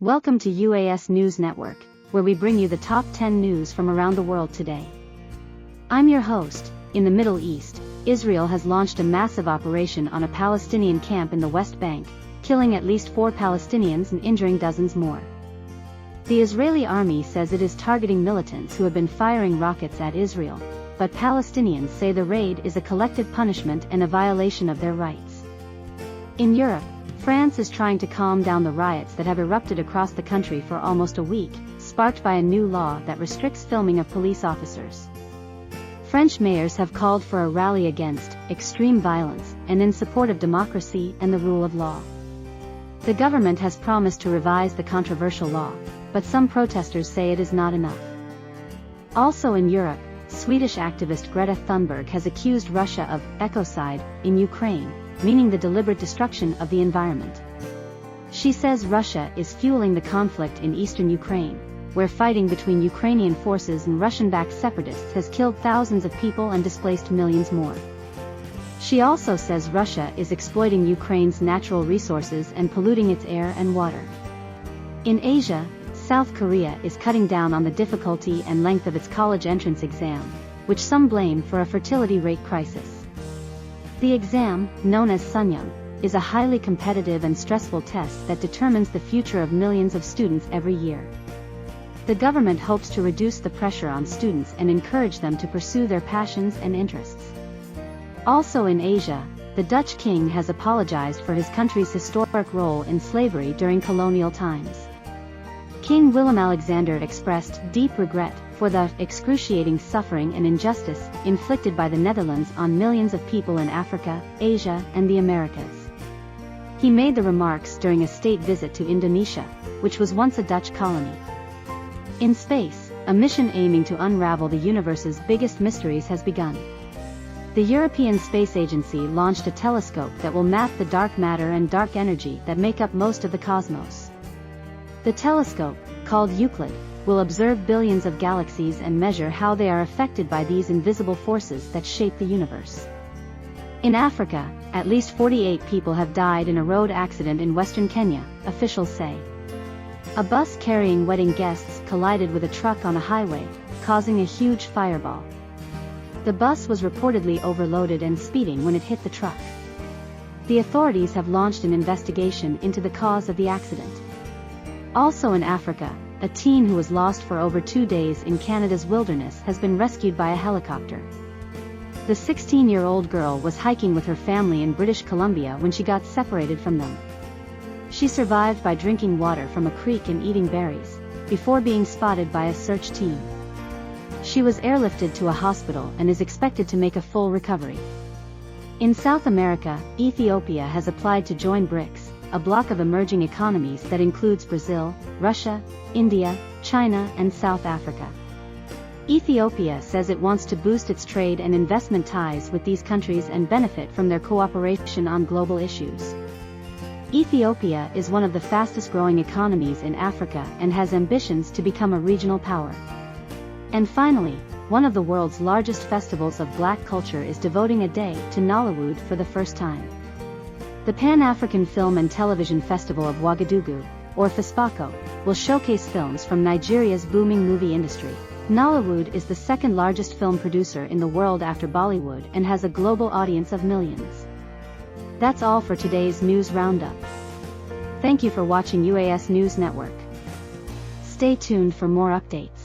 Welcome to UAS News Network, where we bring you the top 10 news from around the world today. I'm your host. In the Middle East, Israel has launched a massive operation on a Palestinian camp in the West Bank, killing at least 4 Palestinians and injuring dozens more. The Israeli army says it is targeting militants who have been firing rockets at Israel, but Palestinians say the raid is a collective punishment and a violation of their rights. In Europe, France is trying to calm down the riots that have erupted across the country for almost a week, sparked by a new law that restricts filming of police officers. French mayors have called for a rally against extreme violence and in support of democracy and the rule of law. The government has promised to revise the controversial law, but some protesters say it is not enough. Also in Europe, Swedish activist Greta Thunberg has accused Russia of ecocide in Ukraine, meaning the deliberate destruction of the environment. She says Russia is fueling the conflict in eastern Ukraine, where fighting between Ukrainian forces and Russian-backed separatists has killed thousands of people and displaced millions more. She also says Russia is exploiting Ukraine's natural resources and polluting its air and water. In Asia, South Korea is cutting down on the difficulty and length of its college entrance exam, which some blame for a fertility rate crisis. The exam, known as Sunyum, is a highly competitive and stressful test that determines the future of millions of students every year. The government hopes to reduce the pressure on students and encourage them to pursue their passions and interests. Also in Asia, the Dutch king has apologized for his country's historic role in slavery during colonial times. King Willem-Alexander expressed deep regret for the excruciating suffering and injustice inflicted by the Netherlands on millions of people in Africa, Asia, and the Americas. He made the remarks during a state visit to Indonesia, which was once a Dutch colony. In space, a mission aiming to unravel the universe's biggest mysteries has begun. The European Space Agency launched a telescope that will map the dark matter and dark energy that make up most of the cosmos. The telescope, called Euclid, will observe billions of galaxies and measure how they are affected by these invisible forces that shape the universe. In Africa, at least 48 people have died in a road accident in western Kenya, officials say. A bus carrying wedding guests collided with a truck on a highway, causing a huge fireball. The bus was reportedly overloaded and speeding when it hit the truck. The authorities have launched an investigation into the cause of the accident. Also in Africa, a teen who was lost for over 2 days in Canada's wilderness has been rescued by a helicopter. The 16-year-old girl was hiking with her family in British Columbia when she got separated from them. She survived by drinking water from a creek and eating berries, before being spotted by a search team. She was airlifted to a hospital and is expected to make a full recovery. In South America, Ethiopia has applied to join BRICS, a bloc of emerging economies that includes Brazil, Russia, India, China, and South Africa. Ethiopia says it wants to boost its trade and investment ties with these countries and benefit from their cooperation on global issues. Ethiopia is one of the fastest-growing economies in Africa and has ambitions to become a regional power. And finally, one of the world's largest festivals of black culture is devoting a day to Nollywood for the first time. The Pan-African Film and Television Festival of Ouagadougou, or FESPACO, will showcase films from Nigeria's booming movie industry. Nollywood is the second largest film producer in the world after Bollywood and has a global audience of millions. That's all for today's news roundup. Thank you for watching UAS News Network. Stay tuned for more updates.